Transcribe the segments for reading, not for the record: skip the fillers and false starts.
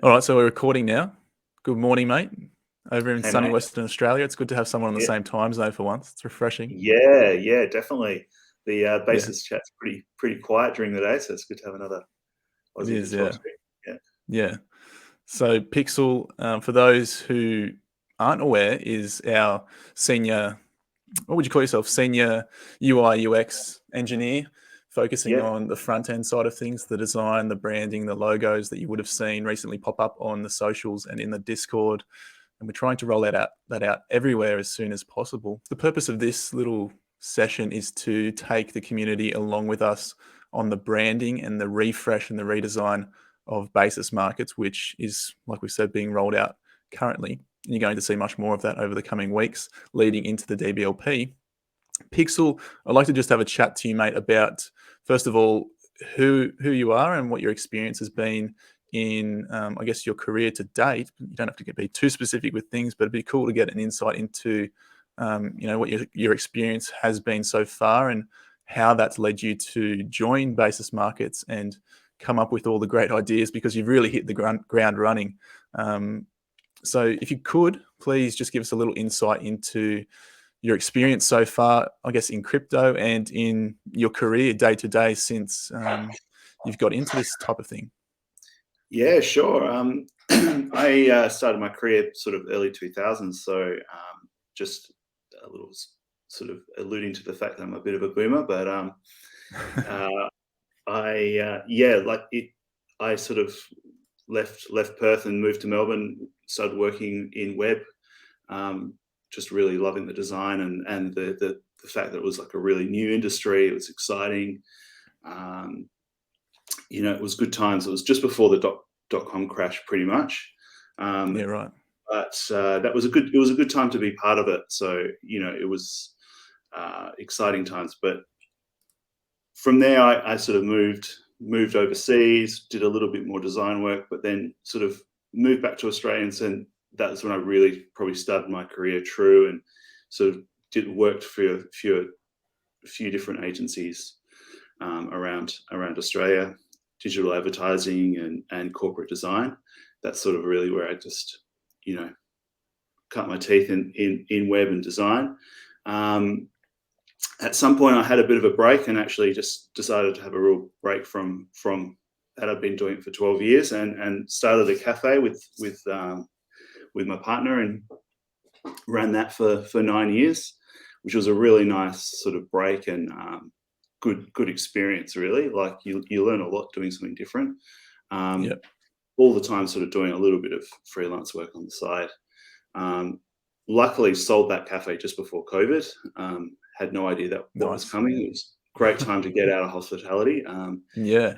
All right, so we're recording now. Good morning, mate. Over in Hey, sunny mate. Western Australia, it's good to have someone on the Yeah, same time zone for once. It's refreshing. yeah, definitely. The Yeah, basis chat's pretty quiet during the day, so it's good to have another it Aussie to is. talk Yeah, to. Yeah, yeah. So Pixel, for those who aren't aware, is our senior. What would you call yourself? Senior UI UX engineer, focusing yeah, on the front end side of things, the design, the branding, the logos that you would have seen recently pop up on the socials and in the Discord. And we're trying to roll that out everywhere as soon as possible. The purpose of this little session is to take the community along with us on the branding and the refresh and the redesign of basis markets, which is, like we said, being rolled out currently. And you're going to see much more of that over the coming weeks leading into the DBLP. Pixel, I'd like to just have a chat to you, mate, about first of all who you are and what your experience has been in, I guess, your career to date. You don't have to be too specific with things, but it'd be cool to get an insight into, what your experience has been so far and how that's led you to join basis markets and come up with all the great ideas because you've really hit the ground running. Um, so, if you could, please just give us a little insight into your experience so far, I guess, in crypto and in your career day to day since you've got into this type of thing. yeah. Sure. I started my career sort of early 2000s, so just a little sort of alluding to the fact that I'm a bit of a boomer, but uh, yeah, like it. I sort of left Perth and moved to Melbourne. Started working in web. Um, just really loving the design and the fact that it was like a really new industry. It was exciting. Um, it was good times. It was just before the dot com crash, pretty much. Yeah, Um, right. but that was a good. It was a good time to be part of it. So it was exciting times. But from there, I sort of moved overseas, did a little bit more design work, but then sort of moved back to Australia, and so that's when I really probably started my career true, and sort of worked for a few different agencies around Australia, digital advertising and corporate design. That's sort of really where I just cut my teeth in web and design. Um, at some point I had a bit of a break and actually just decided to have a real break from that. I've been doing it for 12 years and started a cafe with my partner and ran that for 9 years, which was a really nice sort of break and good experience. Really, like you learn a lot doing something different. Um, Yep. all the time, sort of doing a little bit of freelance work on the side. Um, Luckily, sold that cafe just before COVID. Had no idea that what was Nice. coming. It was a great time to get out of hospitality. Yeah.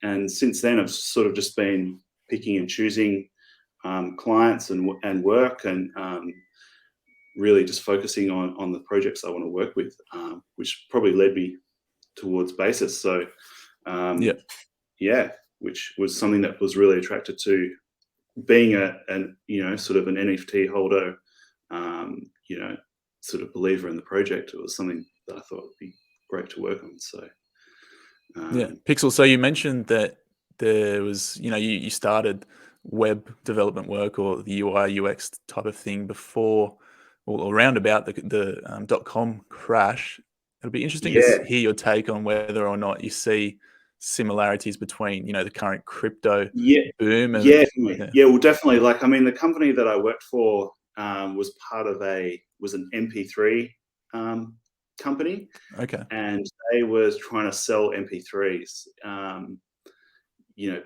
And since then, I've sort of just been picking and choosing clients and work and really just focusing on the projects I want to work with, which probably led me towards Basis. So um, Yep. yeah, which was something that was really attracted to being sort of an NFT holder, um, you know, sort of believer in the project. It was something that I thought would be great to work on. So Yeah. um, Pixel. So you mentioned that there was, you started web development work or the UI UX type of thing before or around about the .com crash. It'll be interesting to yeah, hear your take on whether or not you see similarities between, the current crypto yeah, boom yeah, and definitely. yeah. Yeah. Well, definitely. Like, I mean, the company that I worked for was was an MP3 company, Okay. and they was trying to sell MP3s.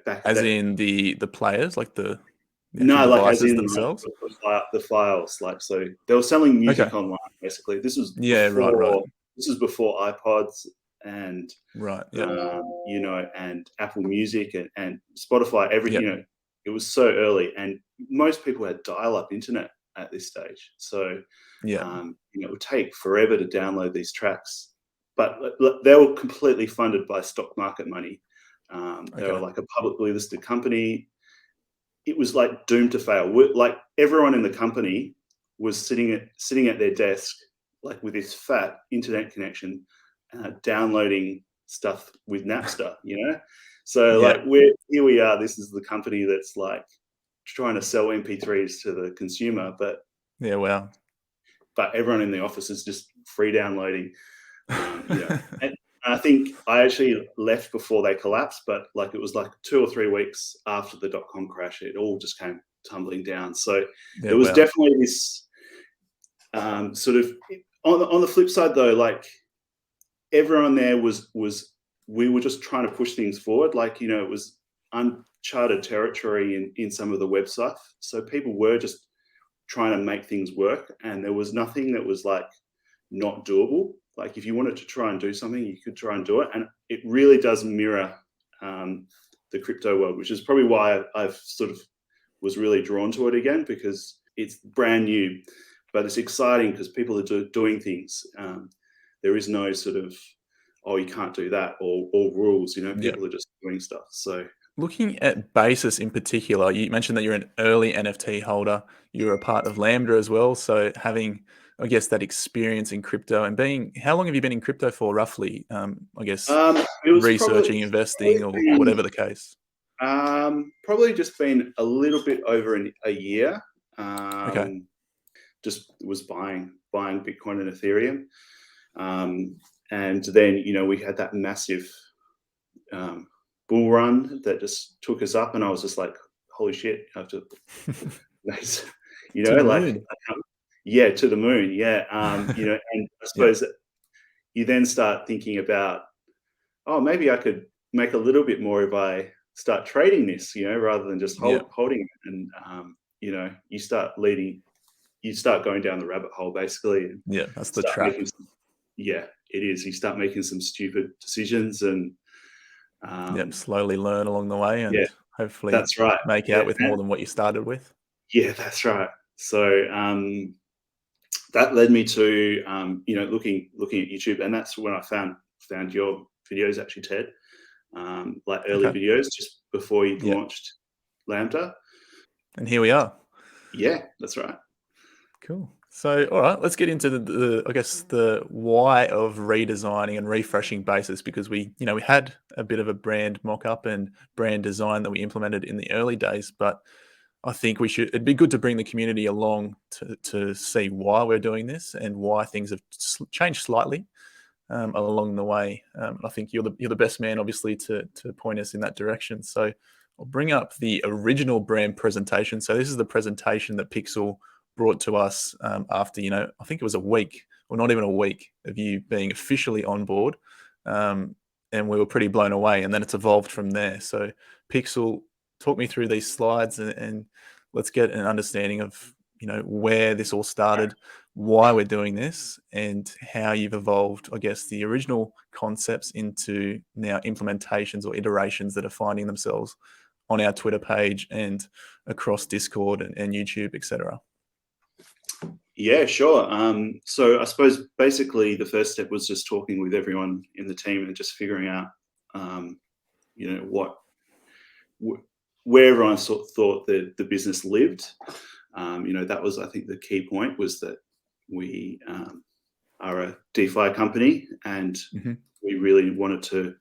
Back As that. in the players, like the actual No, like as devices in like themselves? the files. Like, so they were selling Okay. music online basically. Yeah, right. This was before iPods and Right. Yep. and Apple Music and Spotify. Yep. It was so early, and most people had dial-up internet at this stage. So Yep. it would take forever to download these tracks, but they were completely funded by stock market money. They were Okay. like a publicly listed company. It was like doomed to fail. Like, everyone in the company was sitting at their desk, like with this fat internet connection, downloading stuff with Napster. So like Yep. here we are. This is the company that's like trying to sell MP3s to the consumer, but Yeah, wow. everyone in the office is just free downloading. And I think I actually left before they collapsed, but like it was like 2 or 3 weeks after the .com crash, it all just came tumbling down. So Yeah, there was wow. definitely this sort of on the flip side though, like everyone there was we were just trying to push things forward. Like, it was uncharted territory in some of the web stuff. So people were just trying to make things work, and there was nothing that was like not doable. Like if you wanted to try and do something, you could try and do it. And it really does mirror the crypto world, which is probably why I've sort of was really drawn to it again, because it's brand new, but it's exciting because people are doing things. There is no sort of, oh, you can't do that, or rules, Yeah. people are just doing stuff. So Looking at Basis in particular, you mentioned that you're an early NFT holder. You're a part of Lambda as well. So having, I guess, that experience in crypto and how long have you been in crypto for roughly? I guess it was researching, investing, or whatever the case. Probably just been a little bit over a year. Okay. Just was buying Bitcoin and Ethereum. And then, we had that massive bull run that just took us up, and I was just like, holy shit, I have to, To the moon. yeah, to the moon. Yeah. And I suppose that you then start thinking about, oh, maybe I could make a little bit more if I start trading this, rather than just holding it. And, you start going down the rabbit hole basically. And Yeah, that's the trap. Yeah, it is. You start making some stupid decisions, and slowly learn along the way, and hopefully that's right. make out with more than what you started with. Yeah, that's right. So that led me to looking at YouTube, and that's when I found your videos actually, Ted, like early videos just before you launched Lambda. And here we are. Yeah, that's right. Cool. So, all right, let's get into the why of redesigning and refreshing Basis, because we had a bit of a brand mock-up and brand design that we implemented in the early days, but I think it'd be good to bring the community along to see why we're doing this and why things have changed slightly along the way. I think you're the best man, obviously, to point us in that direction. So I'll bring up the original brand presentation. So this is the presentation that Pixel brought to us after, I think it was a week, or not even a week, of you being officially on board. And we were pretty blown away. And then it's evolved from there. So Pixel, talk me through these slides and let's get an understanding of, where this all started, why we're doing this, and how you've evolved, I guess, the original concepts into now implementations or iterations that are finding themselves on our Twitter page and across Discord and YouTube, etc. Yeah, sure. So I suppose basically the first step was just talking with everyone in the team and just figuring out, where everyone thought the business lived. That was, I think, the key point, was that we are a DeFi company, and we really wanted to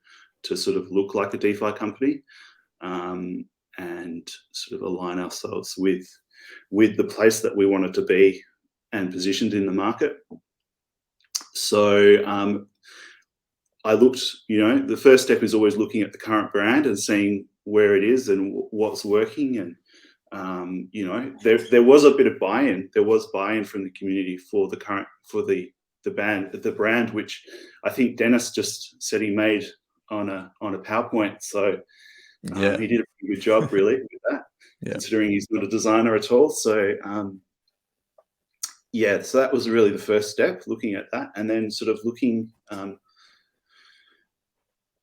sort of look like a DeFi company, and sort of align ourselves with the place that we wanted to be and positioned in the market. So I looked, the first step is always looking at the current brand and seeing where it is and what's working. And, there was a bit of buy-in. There was buy-in from the community for the brand, which I think Dennis just said he made on a PowerPoint. So he did a pretty good job, really, with that, considering he's not a designer at all. So, so that was really the first step, looking at that, and then sort of looking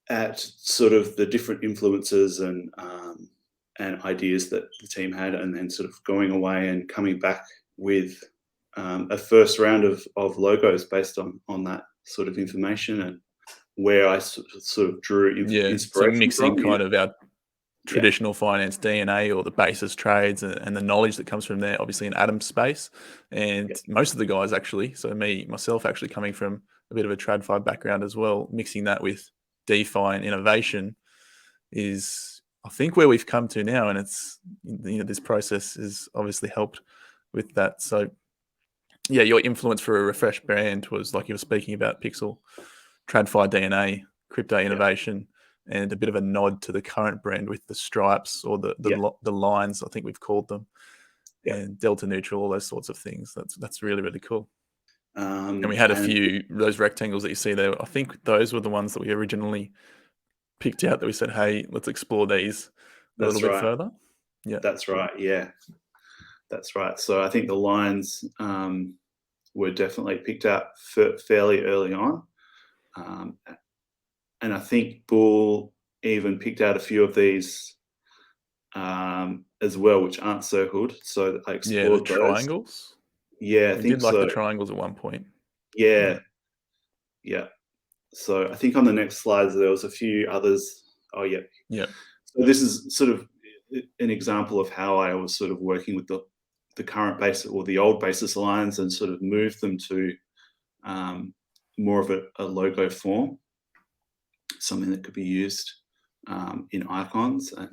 at sort of the different influences and ideas that the team had, and then sort of going away and coming back with a first round of logos based on that sort of information, and where I sort of drew inspiration so mixing from, kind of our traditional finance DNA, or the Basis trades and the knowledge that comes from there, obviously in Adam's space, and most of the guys actually, so myself actually coming from a bit of a TradFi background as well, mixing that with DeFi and innovation is I think where we've come to now, and it's, this process has obviously helped with that. So yeah, your influence for a refreshed brand was, like you were speaking about, Pixel, TradFi DNA, crypto innovation, and a bit of a nod to the current brand with the stripes, or the lines, I think we've called them, and delta neutral, all those sorts of things. That's really, really cool. And we had a few, those rectangles that you see there. I think those were the ones that we originally picked out, that we said, hey, let's explore these a little bit further. Yeah, that's right. Yeah, that's right. So I think the lines were definitely picked out fairly early on, and I think Bull even picked out a few of these as well, which aren't circled. So I explored the triangles. Yeah, we did like the triangles at one point. Yeah. So I think on the next slides there was a few others. Oh yeah. Yeah. So this is sort of an example of how I was sort of working with the current basis, or the old basis lines, and sort of moved them to more of a logo form, something that could be used in icons, and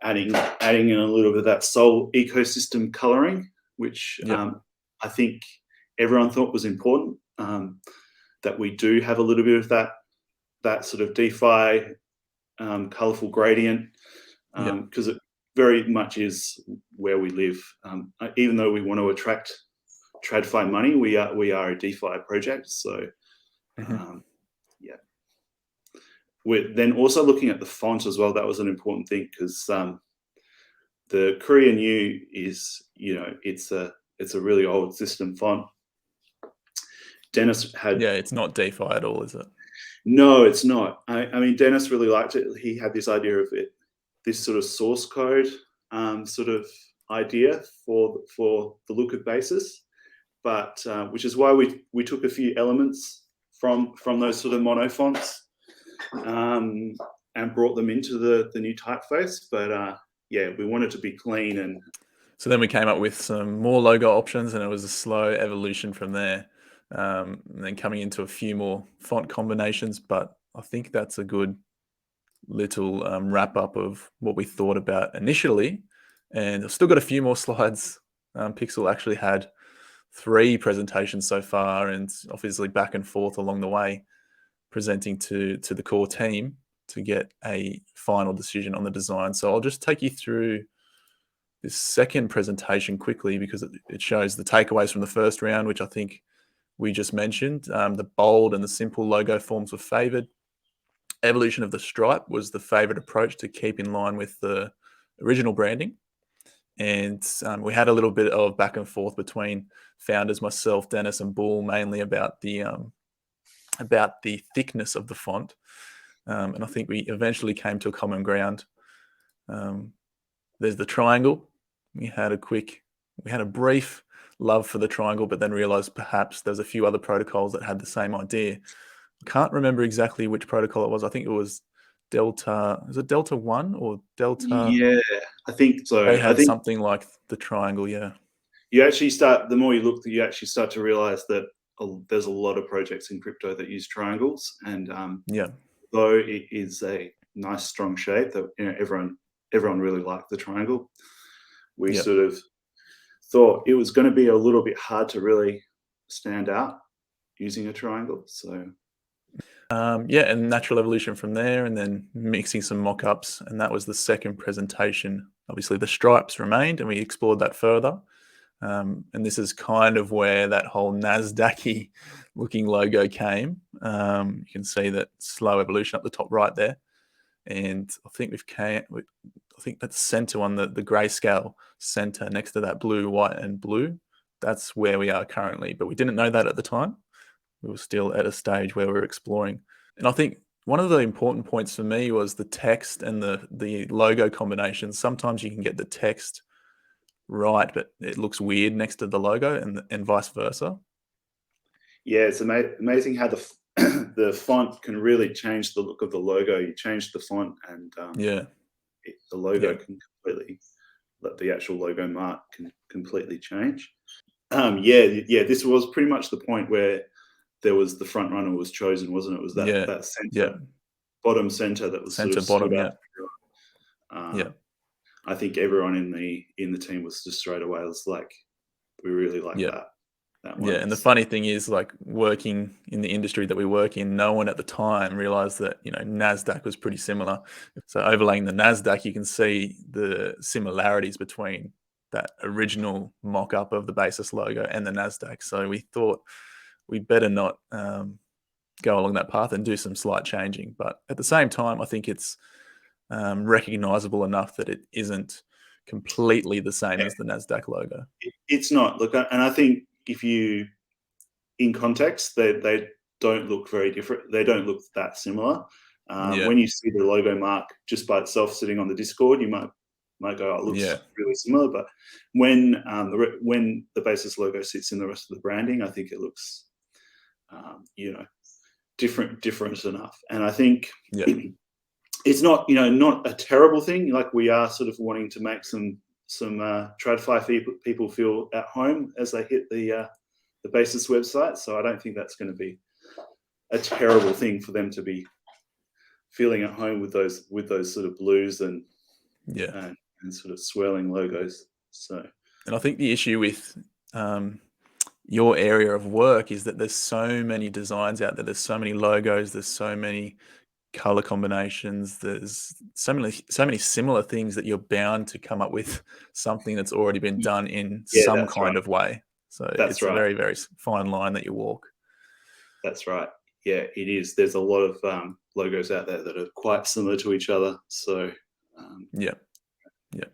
adding in a little bit of that Sol ecosystem coloring, which I think everyone thought was important, that we do have a little bit of that sort of DeFi colorful gradient, because it very much is where we live. Even though we want to attract TradFi money, we are a DeFi project. So we're then also looking at the font as well. That was an important thing, because the Korean U is, it's a really old system font. Dennis had... Yeah, it's not DeFi at all, is it? No, it's not. I mean, Dennis really liked it. He had this idea of it, this sort of source code sort of idea for the look of Basis, but which is why we took a few elements from those sort of mono fonts and brought them into the new typeface. But yeah, we wanted to be clean. And so then we came up with some more logo options, and it was a slow evolution from there. And then coming into a few more font combinations, but I think that's a good little wrap up of what we thought about initially. And I've still got a few more slides. Pixel actually had 3 presentations so far, and obviously back and forth along the way, presenting to the core team to get a final decision on the design. So I'll just take you through this second presentation quickly, because it shows the takeaways from the first round, which I think we just mentioned. The bold and the simple logo forms were favored. Evolution of the stripe was the favorite approach to keep in line with the original branding. And we had a little bit of back and forth between founders, myself, Dennis, and Bull, mainly about the thickness of the font. And I think we eventually came to a common ground. There's the triangle. We had a brief love for the triangle, but then realized perhaps there's a few other protocols that had the same idea. I can't remember exactly which protocol it was. I think it was Delta. Is it Delta 1 or Delta? Yeah, I think so. They had something like the triangle, yeah. You actually the more you look, you actually start to realize that there's a lot of projects in crypto that use triangles. And though it is a nice, strong shape that everyone really liked the triangle, we sort of thought it was going to be a little bit hard to really stand out using a triangle. So and natural evolution from there, and then mixing some mock-ups, and that was the second presentation. Obviously the stripes remained, and we explored that further, and this is kind of where that whole Nasdaq-y looking logo came. You can see that slow evolution up the top right there, and I think I think that's center on the grayscale center next to that blue, white, and blue. That's where we are currently, but we didn't know that at the time. We were still at a stage where we were exploring. And I think one of the important points for me was the text and the logo combination. Sometimes you can get the text right, but it looks weird next to the logo, and vice versa. Yeah, it's amazing how the font can really change the look of the logo. You change the font, and the logo can completely, the actual logo mark can completely change. This was pretty much the point where there was the front runner was chosen, wasn't it? It was that center, bottom center that was center bottom, Yeah. I think everyone in the team was just straight away was like, we really like Yeah. that Yeah. one. And the funny thing is, like, working in the industry that we work in, no one at the time realized that, NASDAQ was pretty similar. So overlaying the NASDAQ, you can see the similarities between that original mock-up of the Basis logo and the NASDAQ. So we thought we better not go along that path and do some slight changing. But at the same time, I think it's recognizable enough that it isn't completely the same as the NASDAQ logo. It's not. Look, and I think if you, in context, they don't look very different. They don't look that similar. Yeah. When you see the logo mark just by itself sitting on the Discord, you might go, "Oh, it looks Yeah. really similar." But when the Basis logo sits in the rest of the branding, I think it looks, different enough. And I think Yeah. it's not, not a terrible thing. Like, we are sort of wanting to make some TradFi people feel at home as they hit the Basis website. So I don't think that's going to be a terrible thing for them to be feeling at home with those sort of blues and Yeah. and sort of swirling logos. So And I think the issue with your area of work is that there's so many designs out there. There's so many logos. There's so many color combinations. There's so many similar things that you're bound to come up with something that's already been done in yeah, some that's kind right. of way. So That's it's a right. very, very fine line that you walk. That's right. Yeah, it is. There's a lot of logos out there that are quite similar to each other. So Yeah. Yeah.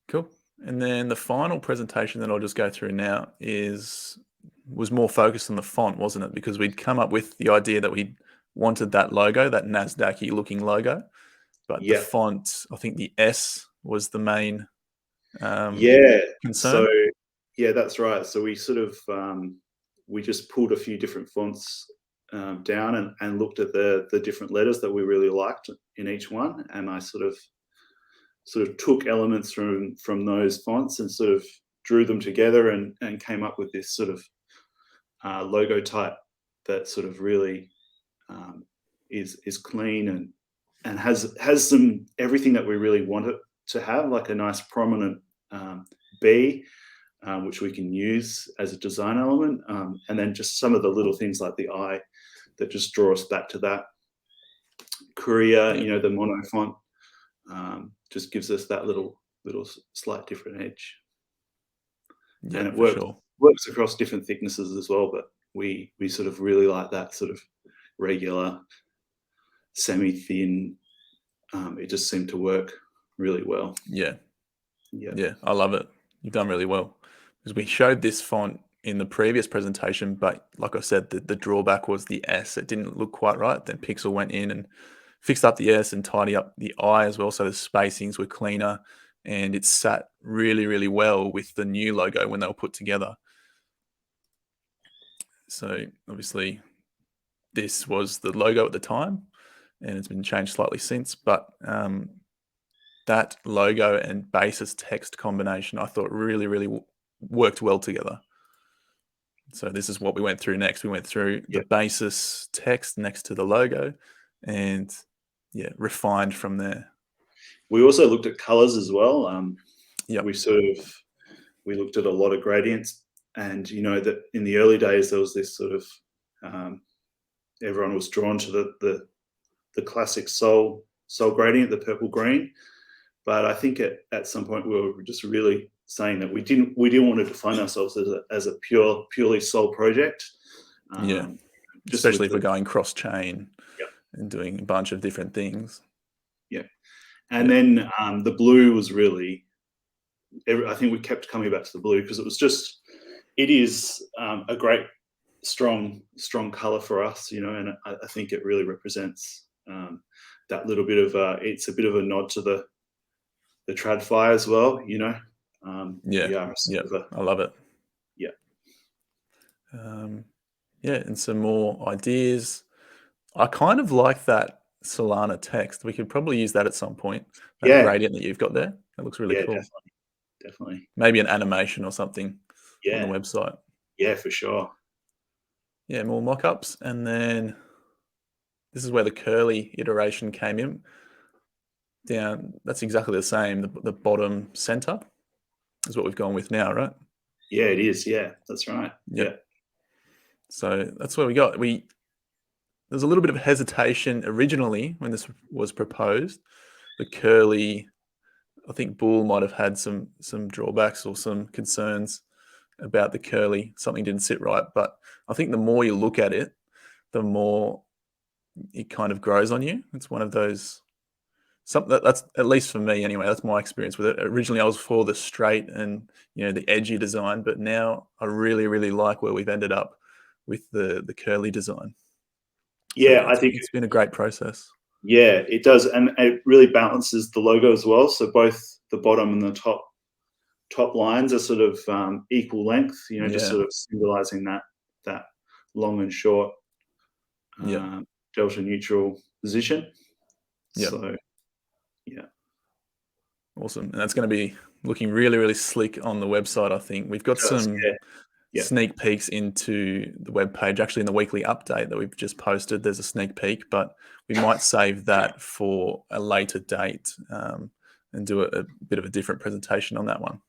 Cool. And then the final presentation that I'll just go through now was more focused on the font, wasn't it? Because we'd come up with the idea that we wanted that logo, that NASDAQ-y looking logo, but the yeah, font, I think the S was the main yeah. So concern. yeah, that's right. So we sort of we just pulled a few different fonts down and looked at the different letters that we really liked in each one, and I sort of took elements from those fonts and sort of drew them together and came up with this sort of logo type that sort of really is clean and has some everything that we really want it to have, like a nice prominent B, which we can use as a design element, and then just some of the little things like the I that just draw us back to that. Courier, Yeah. the mono font, just gives us that little slight different edge, Yeah, and it for sure. works across different thicknesses as well. But we sort of really like that sort of regular, semi-thin. It just seemed to work really well. Yeah. Yeah, Yeah, I love it. You've done really well. Because we showed this font in the previous presentation, but like I said, the drawback was the S. It didn't look quite right. Then Pixel went in and fixed up the S and tidy up the I as well. So the spacings were cleaner and it sat really, really well with the new logo when they were put together. So obviously this was the logo at the time and it's been changed slightly since, but that logo and Basis text combination, I thought really, really worked well together. So this is what we went through next. We went through the Basis text next to the logo and refined from there. We also looked at colors as well. Yeah. We looked at a lot of gradients, and that in the early days there was this sort of everyone was drawn to the classic soul gradient, the purple green. But I think at some point we were just really saying that we didn't want to define ourselves as a purely soul project. Especially if we're going cross chain Yep. and doing a bunch of different things. Yeah. And then the blue was really, I think we kept coming back to the blue because it is a great, strong color for us, and I think it really represents that little bit of, it's a bit of a nod to the TradFi as well, I love it. Yeah. And some more ideas. I kind of like that Solana text. We could probably use that at some point. That gradient that you've got there. That looks really cool. Definitely. Maybe an animation or something on the Yeah. website. Yeah, for sure. Yeah, more mock-ups. And then this is where the curly iteration came in. down. That's exactly the same. The bottom center is what we've gone with now, right? Yeah, it is. Yeah, that's right. Yep. Yeah. So that's where we got. There's a little bit of hesitation originally when this was proposed. The curly, I think Bull might have had some drawbacks or some concerns about the curly. Something didn't sit right. But I think the more you look at it, the more it kind of grows on you. It's one of those. That's at least for me anyway. That's my experience with it. Originally, I was for the straight and the edgy design, but now I really, really like where we've ended up with the curly design. So Yeah, I think it's been a great process. yeah, it does, and it really balances the logo as well. So both the bottom and the top lines are sort of equal length. Just Yeah. sort of symbolizing that long and short Yeah. delta neutral position. Yeah. So yeah, Awesome. And that's going to be looking really, really slick on the website, I think. We've got it does. some Yeah. sneak peeks into the webpage. Actually, in the weekly update that we've just posted, there's a sneak peek, but we might save that for a later date and do a bit of a different presentation on that one.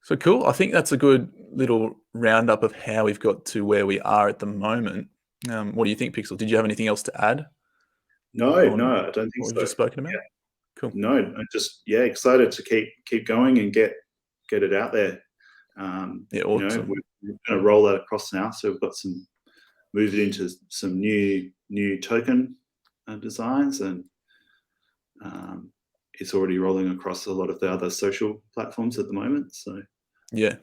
So cool. I think that's a good little roundup of how we've got to where we are at the moment. What do you think, Pixel? Did you have anything else to add No, on I don't think what we've so. just spoken about? Yeah. Cool. No, I'm just excited to keep going and get it out there. Yeah, awesome. We're going to roll that across now. So we've got moved into some new token designs, and it's already rolling across a lot of the other social platforms at the moment. So Yeah.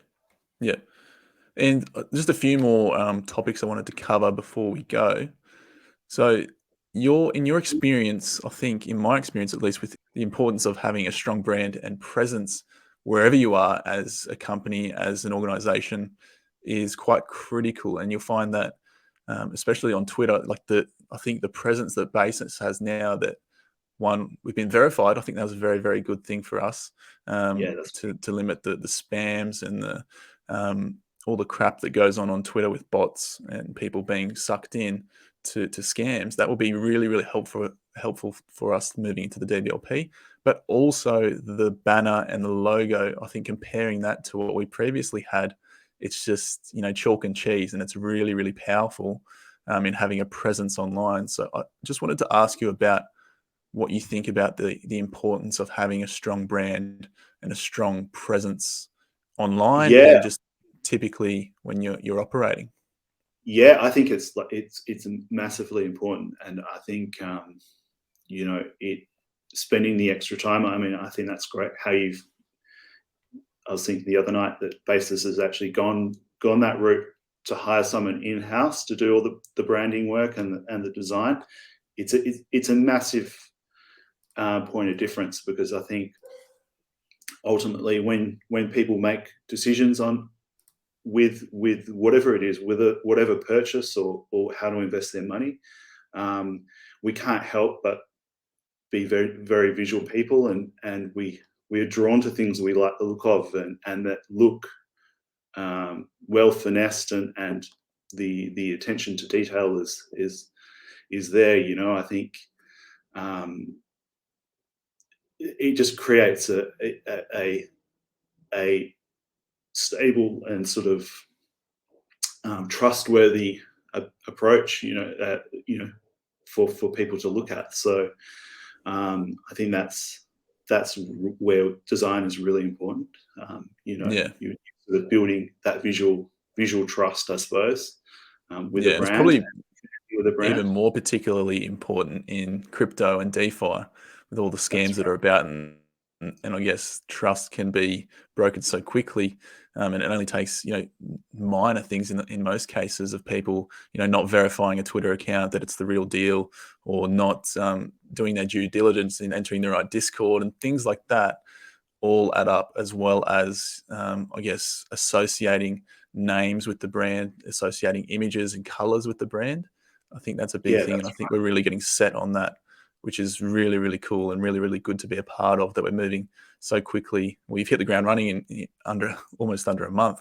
And just a few more topics I wanted to cover before we go. So, in your experience, I think, in my experience at least, with the importance of having a strong brand and presence wherever you are as a company, as an organization, is quite critical. And you'll find that, especially on Twitter, I think the presence that Basis has now, that one, we've been verified. I think that was a very, very good thing for us that's to limit the spams and the all the crap that goes on Twitter with bots and people being sucked in to scams. That will be really, really helpful for us moving into the DBLP. But also the banner and the logo, I think comparing that to what we previously had, it's just chalk and cheese, and it's really, really powerful in having a presence online. So I just wanted to ask you about what you think about the importance of having a strong brand and a strong presence online and just typically when you're operating. Yeah, I think it's massively important, and I think it spending the extra time. I mean, I think that's great. I was thinking the other night that Basis has actually gone that route to hire someone in house to do all the branding work and the design. It's a massive point of difference, because I think ultimately when people make decisions with whatever it is, with whatever purchase or how to invest their money, we can't help but be very, very visual people, and we are drawn to things we like the look of, and that look well finessed, and the attention to detail is there. I think it just creates a stable and sort of trustworthy approach, for people to look at. So I think that's where design is really important. Yeah. You're sort of building that visual trust, I suppose, with a It's brand. probably even more particularly important in crypto and DeFi with all the scams that are about, and I guess trust can be broken so quickly, and it only takes minor things in most cases of people not verifying a Twitter account that it's the real deal, or not doing their due diligence in entering the right Discord, and things like that all add up, as well as I guess associating names with the brand, associating images and colors with the brand. I think that's a big thing, and I think we're really getting set on that, which is really, really cool and really, really good to be a part of, that we're moving so quickly. We've hit the ground running in almost under a month.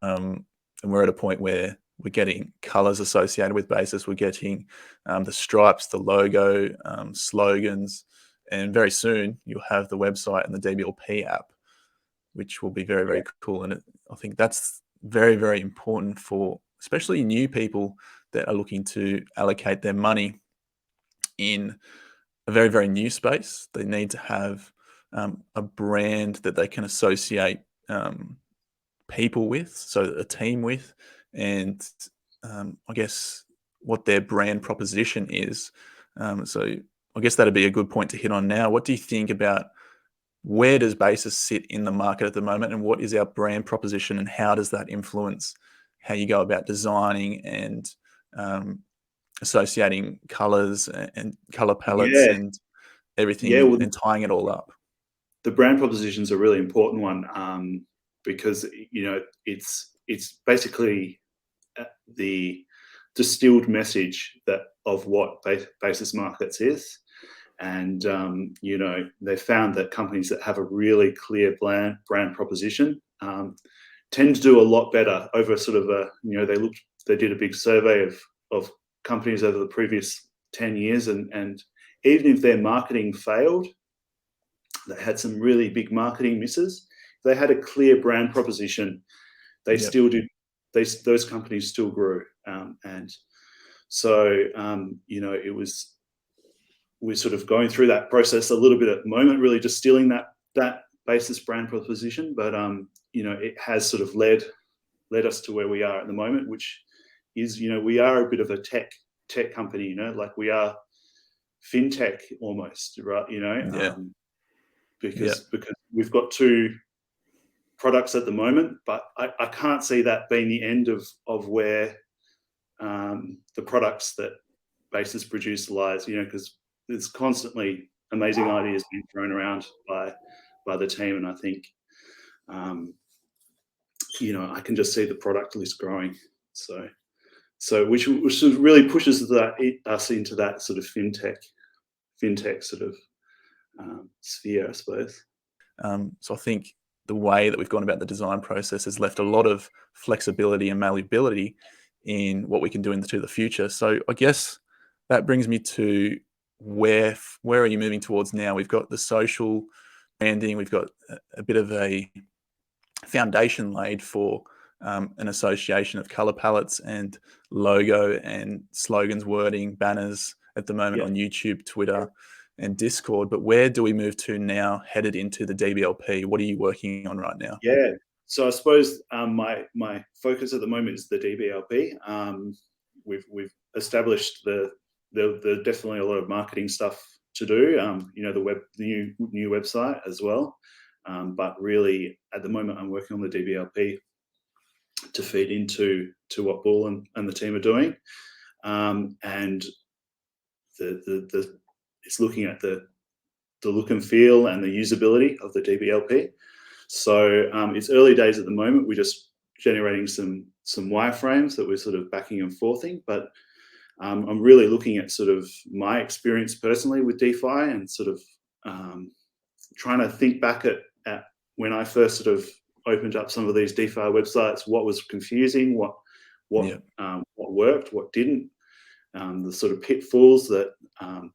And we're at a point where we're getting colors associated with Basis, we're getting the stripes, the logo, slogans, and very soon you'll have the website and the DBLP app, which will be very, very cool. And I think that's very, very important for especially new people that are looking to allocate their money in a very, very new space. They need to have a brand that they can associate people with, so a team with, and I guess what their brand proposition is. So I guess that'd be a good point to hit on now. What do you think about where does Basis sit in the market at the moment, and what is our brand proposition, and how does that influence how you go about designing and associating colors and color palettes Yeah, and everything, yeah. Well, and tying it all up? the brand proposition is a really important one, because it's basically the distilled message that of what Basis Markets is. And they found that companies that have a really clear brand proposition tend to do a lot better over sort of they did a big survey of companies over the previous 10 years, and even if their marketing failed, they had some really big marketing misses, they had a clear brand proposition, they still did. Those companies still grew, and so it was, we're sort of going through that process a little bit at the moment, really distilling that Basis brand proposition. But it has sort of led us to where we are at the moment, which is, we are a bit of a tech company, like we are fintech almost, right? Because we've got two products at the moment, but I can't see that being the end of where the products that Basis produce lies, because there's constantly amazing ideas being thrown around by the team, and I think I can just see the product list growing. So which really pushes us into that sort of fintech sort of sphere, I suppose. So I think the way that we've gone about the design process has left a lot of flexibility and malleability in what we can do into the future. So I guess that brings me to where are you moving towards now? We've got the social branding, we've got a bit of a foundation laid for an association of color palettes and logo and slogans, wording, banners at the moment on YouTube, Twitter, and Discord. But where do we move to now, headed into the DBLP? What are you working on right now? Yeah, so I suppose my focus at the moment is the DBLP. We've established the definitely a lot of marketing stuff to do. The new website as well. But really, at the moment, I'm working on the DBLP to feed into what Bull and the team are doing, and it's looking at the look and feel and the usability of the DBLP. So it's early days at the moment. We're just generating some wireframes that we're sort of backing and forthing, but I'm really looking at sort of my experience personally with DeFi, and sort of trying to think back at when I first sort of opened up some of these DeFi websites, what was confusing, what worked, what didn't, the sort of pitfalls that are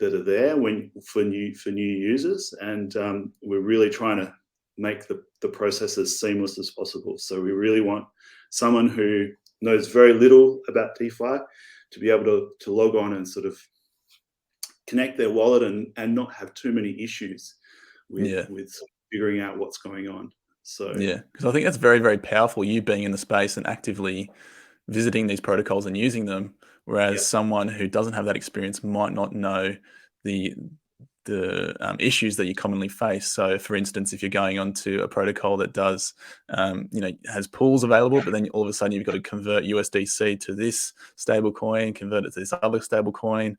there for new users, and we're really trying to make the process as seamless as possible. So we really want someone who knows very little about DeFi to be able to log on and sort of connect their wallet and not have too many issues with figuring out what's going on. So because I think that's very, very powerful, you being in the space and actively visiting these protocols and using them, whereas someone who doesn't have that experience might not know the issues that you commonly face. So for instance, if you're going onto a protocol that does has pools available, but then all of a sudden you've got to convert USDC to this stable coin, convert it to this other stable coin,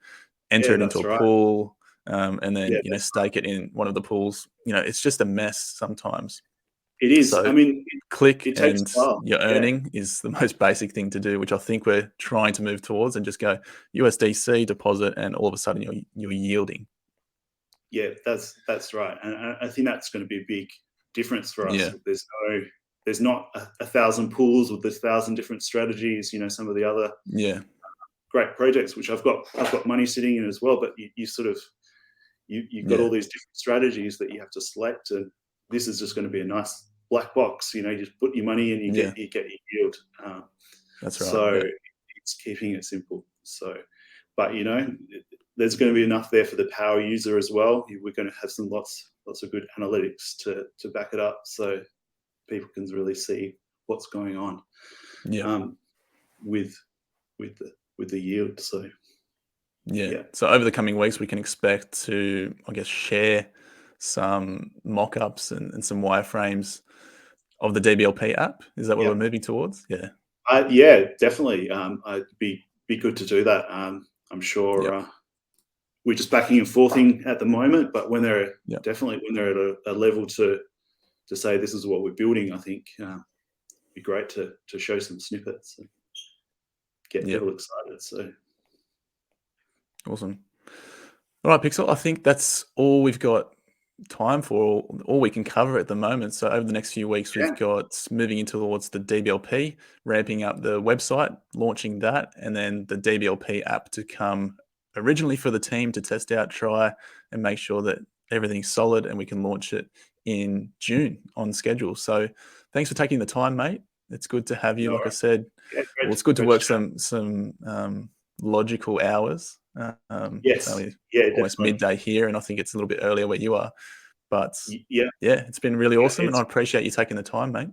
enter it into a pool, and then stake it in one of the pools. It's just a mess sometimes. It is. So I mean, click and you're earning is the most basic thing to do, which I think we're trying to move towards, and just go USDC deposit, and all of a sudden you're yielding. Yeah, that's right, and I think that's going to be a big difference for us. Yeah. There's there's not a thousand pools with 1,000 different strategies. You know, some of the other great projects which I've got money sitting in as well. But you've got all these different strategies that you have to select, and this is just going to be a nice black box. You know, you just put your money in, you get your yield. That's right. So it's keeping it simple. So, but you know, there's going to be enough there for the power user as well. We're going to have lots of good analytics to back it up, so people can really see what's going on with the yield. So so over the coming weeks we can expect to, I guess, share some mock-ups and some wireframes of the DBLP app. Is that what we're moving towards? Yeah, definitely. I'd be good to do that. I'm sure we're just backing and forthing at the moment, but when they're definitely when they're at a level to say this is what we're building, I think it'd be great to show some snippets and get people excited. So awesome. All right, Pixel, I think that's all we've got time for, all we can cover at the moment. So over the next few weeks, we've got moving into towards the DBLP, ramping up the website, launching that, and then the DBLP app to come originally for the team to test out, try, and make sure that everything's solid and we can launch it in June on schedule. So thanks for taking the time, mate. It's good to have you. Like I said, it's good to work some logical hours. It's only almost midday here, and I think it's a little bit earlier where you are. But it's been really awesome, and I appreciate you taking the time, mate.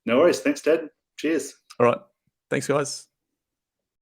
No worries. Thanks, Ted. Cheers. All right. Thanks, guys.